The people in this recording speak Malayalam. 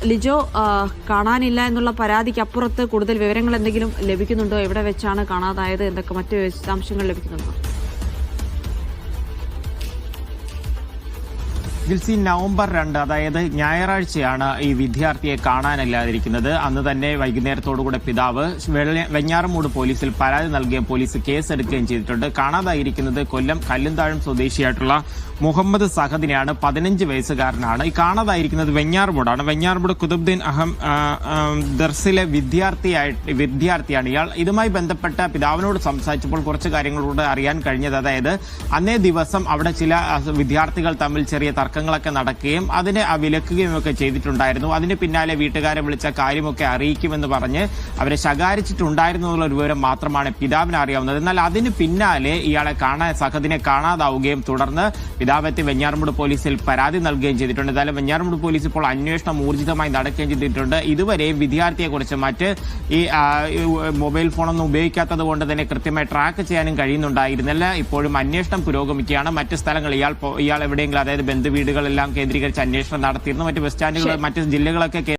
ലിജോ, കാണാനില്ല എന്നുള്ള പരാതിക്ക് അപ്പുറത്ത് കൂടുതൽ വിവരങ്ങൾ എന്തെങ്കിലും ലഭിക്കുന്നുണ്ടോ? എവിടെ വെച്ചാണ് കാണാതായത്? എന്തൊക്കെ മറ്റു വിശദാംശങ്ങൾ ലഭിക്കുന്നുണ്ടോ? ഗിൽസി, നവംബർ 2 അതായത് ഞായറാഴ്ചയാണ് ഈ വിദ്യാർത്ഥിയെ കാണാനില്ലാതിരിക്കുന്നത്. അന്ന് തന്നെ വൈകുന്നേരത്തോടുകൂടെ പിതാവ് വെഞ്ഞാറമൂട് പോലീസിൽ പരാതി നൽകുകയും പോലീസ് കേസെടുക്കുകയും ചെയ്തിട്ടുണ്ട്. കാണാതായിരിക്കുന്നത് കൊല്ലം കല്ലുംതാഴം സ്വദേശിയായിട്ടുള്ള മുഹമ്മദ് സഹദിനെയാണ്. 15 വയസ്സുകാരനാണ്. ഈ കാണാതായിരിക്കുന്നത് വെഞ്ഞാറമൂടാണ്. വെഞ്ഞാറമൂട് കുതുബ്ദീൻ അഹം ദർസിലെ വിദ്യാർത്ഥിയാണ് ഇയാൾ. ഇതുമായി ബന്ധപ്പെട്ട പിതാവിനോട് സംസാരിച്ചപ്പോൾ കുറച്ച് കാര്യങ്ങളോട് അറിയാൻ കഴിഞ്ഞത്, അതായത് അന്നേ ദിവസം അവിടെ ചില വിദ്യാർത്ഥികൾ തമ്മിൽ ചെറിയ തർക്കങ്ങളൊക്കെ നടക്കുകയും അതിനെ വിലക്കുകയും ഒക്കെ ചെയ്തിട്ടുണ്ടായിരുന്നു. അതിന് പിന്നാലെ വീട്ടുകാരെ വിളിച്ച കാര്യമൊക്കെ അറിയിക്കുമെന്ന് പറഞ്ഞ് അവരെ ശകാരിച്ചിട്ടുണ്ടായിരുന്നു എന്നുള്ള ഒരു വിവരം മാത്രമാണ് പിതാവിന് അറിയാവുന്നത്. എന്നാൽ അതിന് പിന്നാലെ ഇയാളെ സഹദിനെ കാണാതാവുകയും തുടർന്ന് പിതാവെത്തി വെഞ്ഞാറമൂട് പോലീസിൽ പരാതി നൽകുകയും ചെയ്തിട്ടുണ്ട്. എന്തായാലും വെഞ്ഞാറമൂട് പോലീസ് ഇപ്പോൾ അന്വേഷണം ഊർജിതമായി നടക്കുകയും ചെയ്തിട്ടുണ്ട്. ഇതുവരെയും വിദ്യാർത്ഥിയെക്കുറിച്ച് മറ്റ് ഈ മൊബൈൽ ഫോണൊന്നും ഉപയോഗിക്കാത്തത് കൊണ്ട് തന്നെ കൃത്യമായി ട്രാക്ക് ചെയ്യാനും കഴിയുന്നുണ്ടായിരുന്നില്ല. ഇപ്പോഴും അന്വേഷണം പുരോഗമിക്കുകയാണ്. മറ്റ് സ്ഥലങ്ങൾ ഇയാൾ എവിടെയെങ്കിലും, അതായത് ബന്ധുവീടുകളെല്ലാം കേന്ദ്രീകരിച്ച് അന്വേഷണം നടത്തിയിരുന്നു. മറ്റ് ബസ് സ്റ്റാൻഡുകൾ, മറ്റ് ജില്ലകളൊക്കെ